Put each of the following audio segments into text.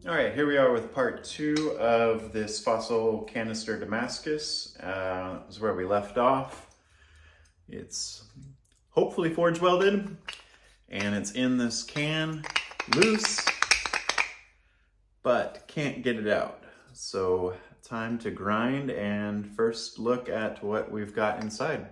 All right, here we are with part 2 of this fossil canister Damascus. This is where we left off. It's hopefully forge welded, and it's in this can, loose, but can't get it out. So time to grind and first look at what we've got inside.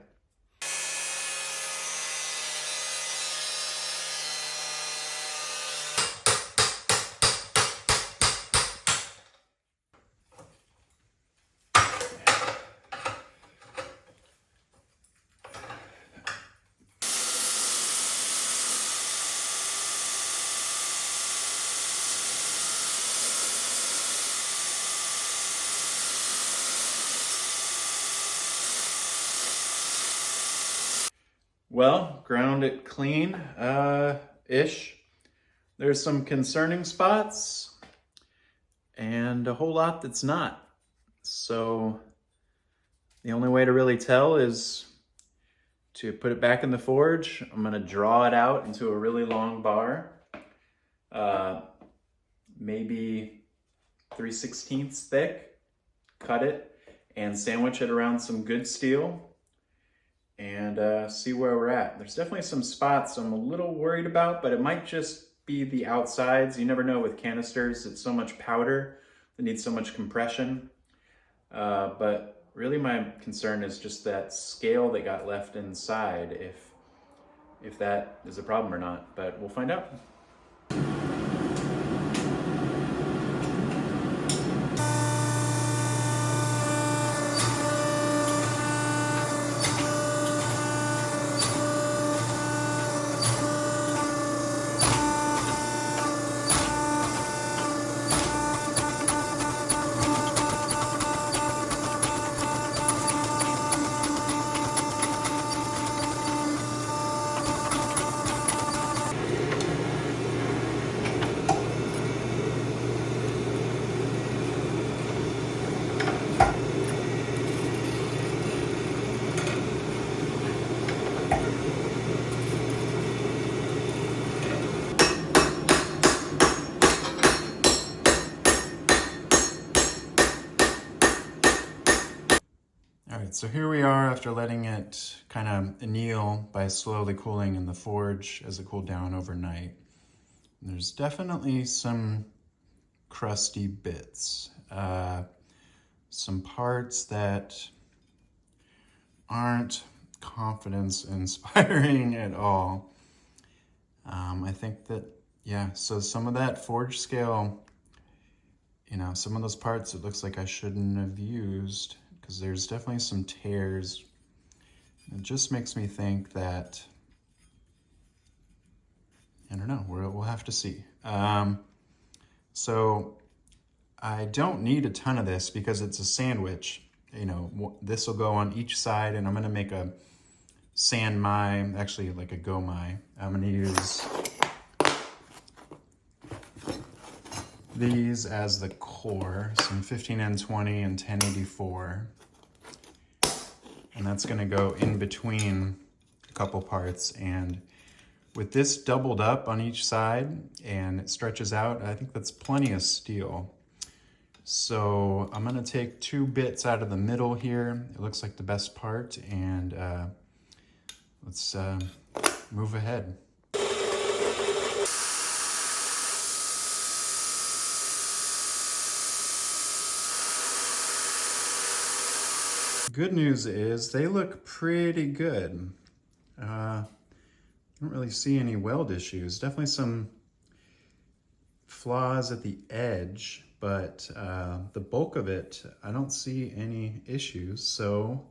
Well, ground it clean, ish. There's some concerning spots and a whole lot that's not. So the only way to really tell is to put it back in the forge. I'm gonna draw it out into a really long bar, maybe 3/16 thick, cut it and sandwich it around some good steel and see where we're at. There's definitely some spots I'm a little worried about, but it might just be the outsides. You never know with canisters, it's so much powder that needs so much compression. But really my concern is just that scale that got left inside, if that is a problem or not, but we'll find out. All right, so here we are after letting it kind of anneal by slowly cooling in the forge as it cooled down overnight. There's definitely some crusty bits, some parts that aren't confidence inspiring at all. I think that, yeah, so some of that forge scale, some of those parts it looks like I shouldn't have used, because there's definitely some tears. It just makes me think that, I don't know, we'll have to see. So I don't need a ton of this because it's a sandwich. This will go on each side, and I'm gonna make a san mai, actually like a go mai. I'm gonna use these as the core, some 15N20 and 1084. And that's gonna go in between a couple parts. And with this doubled up on each side and it stretches out, I think that's plenty of steel. So I'm gonna take 2 bits out of the middle here. It looks like the best part, and let's move ahead. Good news is they look pretty good. I don't really see any weld issues. Definitely some flaws at the edge, but the bulk of it, I don't see any issues. So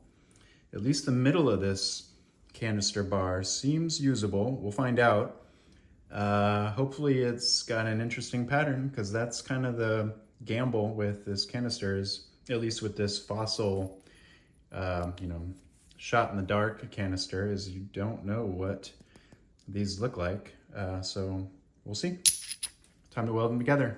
at least the middle of this canister bar seems usable. We'll find out. Hopefully it's got an interesting pattern, because that's kind of the gamble with this canister, is at least with this fossil shot in the dark canister, is you don't know what these look like. So we'll see. Time to weld them together.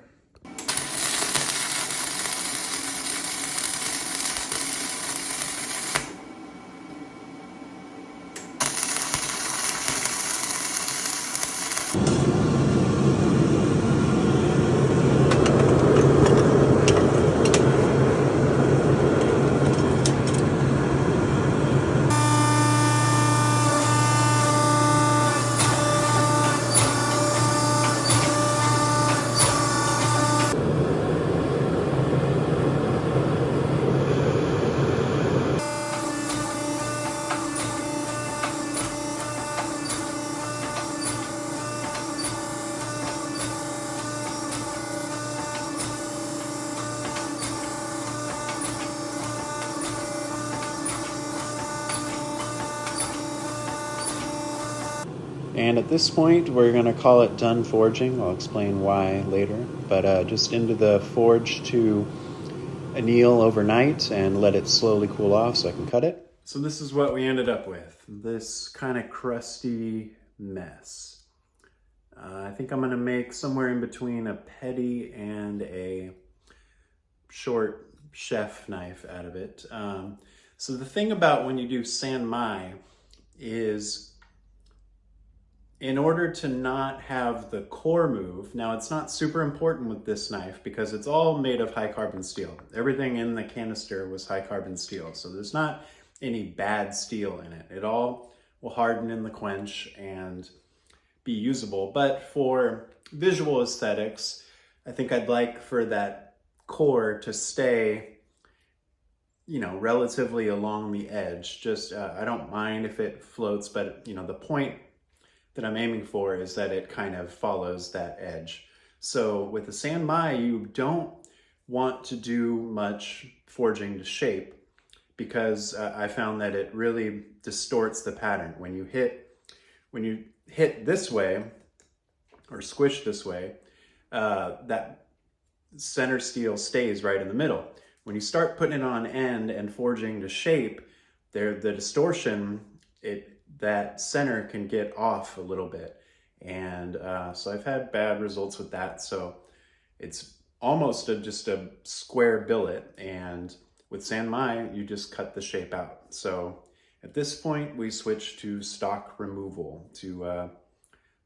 And at this point, we're gonna call it done forging. I'll explain why later, but just into the forge to anneal overnight and let it slowly cool off so I can cut it. So this is what we ended up with, this kind of crusty mess. I think I'm gonna make somewhere in between a petty and a short chef knife out of it. So the thing about when you do san mai is, in order to not have the core move, now it's not super important with this knife because it's all made of high carbon steel. Everything in the canister was high carbon steel, so there's not any bad steel in it. It all will harden in the quench and be usable. But for visual aesthetics, I think I'd like for that core to stay, you know, relatively along the edge. Just, I don't mind if it floats, but you know, the point that I'm aiming for is that it kind of follows that edge. So with the san mai, you don't want to do much forging to shape because I found that it really distorts the pattern. When you hit this way or squish this way, that center steel stays right in the middle. When you start putting it on end and forging to shape, the distortion, that center can get off a little bit. And so I've had bad results with that. So it's almost just a square billet. And with san mai, you just cut the shape out. So at this point, we switch to stock removal to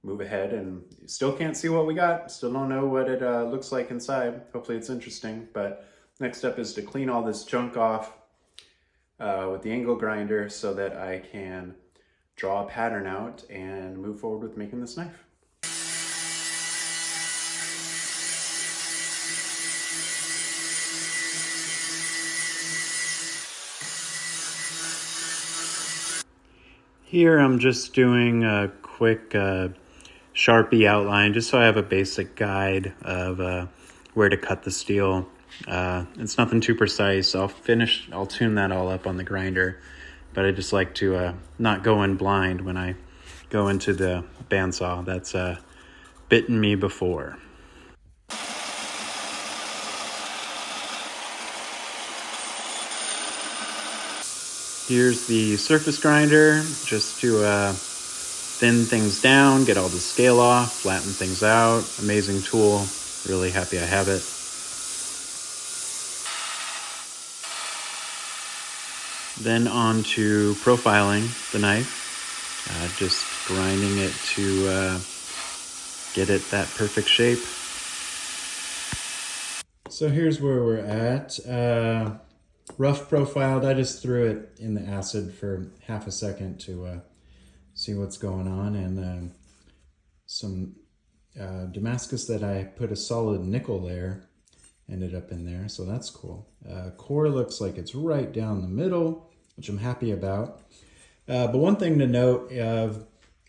move ahead, and still can't see what we got. Still don't know what it looks like inside. Hopefully it's interesting. But next step is to clean all this junk off with the angle grinder so that I can draw a pattern out and move forward with making this knife. Here I'm just doing a quick Sharpie outline just so I have a basic guide of where to cut the steel. It's nothing too precise. I'll tune that all up on the grinder. But I just like to not go in blind when I go into the bandsaw. That's bitten me before. Here's the surface grinder, just to thin things down, get all the scale off, flatten things out. Amazing tool. Really happy I have it. Then on to profiling the knife, just grinding it to get it that perfect shape. So here's where we're at. Rough profiled, I just threw it in the acid for half a second to see what's going on, and some Damascus that I put a solid nickel layer ended up in there, so that's cool. Core looks like it's right down the middle, which I'm happy about. But one thing to note,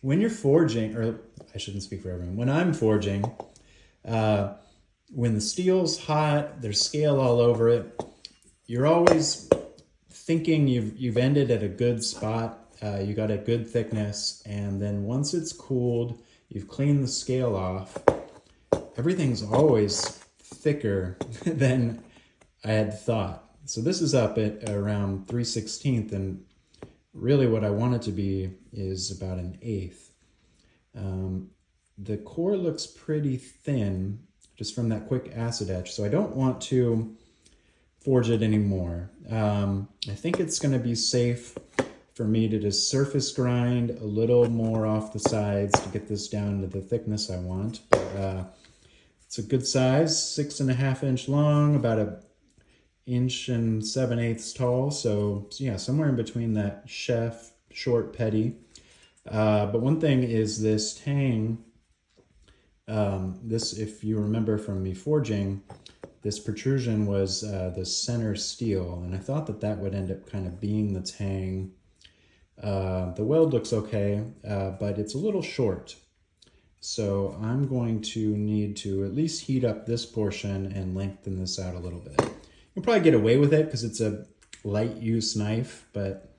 when you're forging, or I shouldn't speak for everyone, when I'm forging, when the steel's hot, there's scale all over it, you're always thinking you've ended at a good spot, you got a good thickness, and then once it's cooled, you've cleaned the scale off, everything's always thicker than I had thought. So this is up at around 3/16, and really what I want it to be is about 1/8. The core looks pretty thin just from that quick acid etch, so I don't want to forge it anymore. I think it's going to be safe for me to just surface grind a little more off the sides to get this down to the thickness I want. But it's a good size, 6.5 inch long, about 1 7/8 inches tall. So yeah, somewhere in between that chef, short, petty. But one thing is this tang, this, if you remember from me forging, this protrusion was the center steel, and I thought that would end up kind of being the tang. The weld looks okay, but it's a little short. So I'm going to need to at least heat up this portion and lengthen this out a little bit. You'll probably get away with it because it's a light use knife, but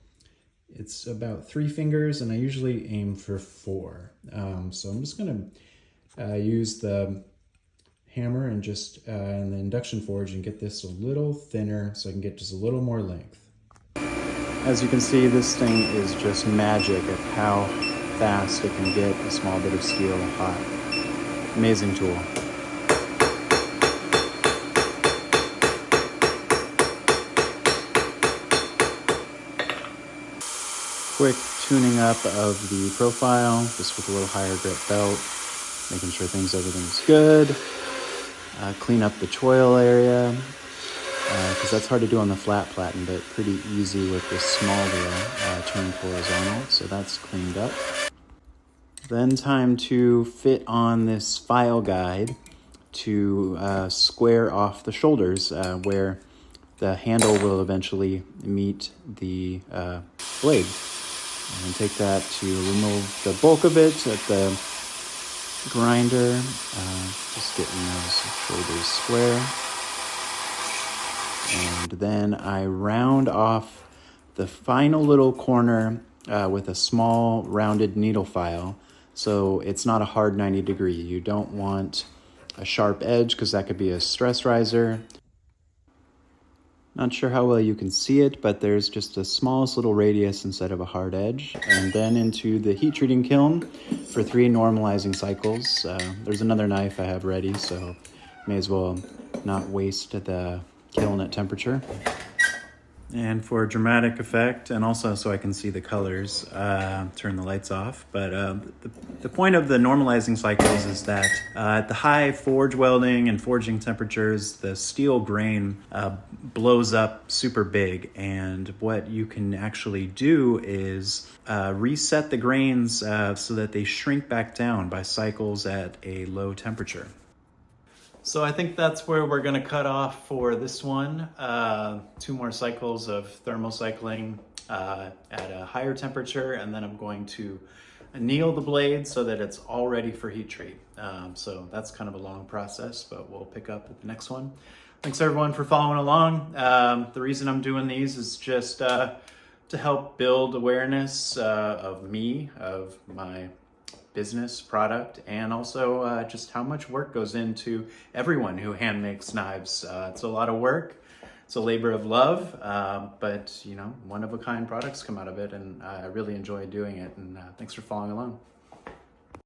it's about 3 fingers, and I usually aim for 4. So I'm just gonna use the hammer and just in the induction forge and get this a little thinner so I can get just a little more length. As you can see, this thing is just magic at how fast it can get a small bit of steel hot. Amazing tool. Quick tuning up of the profile, just with a little higher grip belt, making sure everything's good. Clean up the choil area, because that's hard to do on the flat platen, but pretty easy with the small wheel turned horizontal, so that's cleaned up. Then time to fit on this file guide to square off the shoulders where the handle will eventually meet the blade. And take that to remove the bulk of it at the grinder, just getting those shoulders square. And then I round off the final little corner with a small rounded needle file, so it's not a hard 90 degree. You don't want a sharp edge because that could be a stress riser. Not sure how well you can see it, but there's just the smallest little radius instead of a hard edge. And then into the heat treating kiln for 3 normalizing cycles. There's another knife I have ready, so may as well not waste the kiln at temperature. And for dramatic effect, and also so I can see the colors, turn the lights off. But the point of the normalizing cycles is that at the high forge welding and forging temperatures, the steel grain blows up super big. And what you can actually do is reset the grains so that they shrink back down by cycles at a low temperature. So I think that's where we're gonna cut off for this one. 2 more cycles of thermal cycling at a higher temperature, and then I'm going to anneal the blade so that it's all ready for heat treat. So that's kind of a long process, but we'll pick up at the next one. Thanks everyone for following along. The reason I'm doing these is just to help build awareness of me, of my business product, and also just how much work goes into everyone who hand makes knives. It's a lot of work, it's a labor of love, but you know, one-of-a-kind products come out of it, and I really enjoy doing it, and thanks for following along.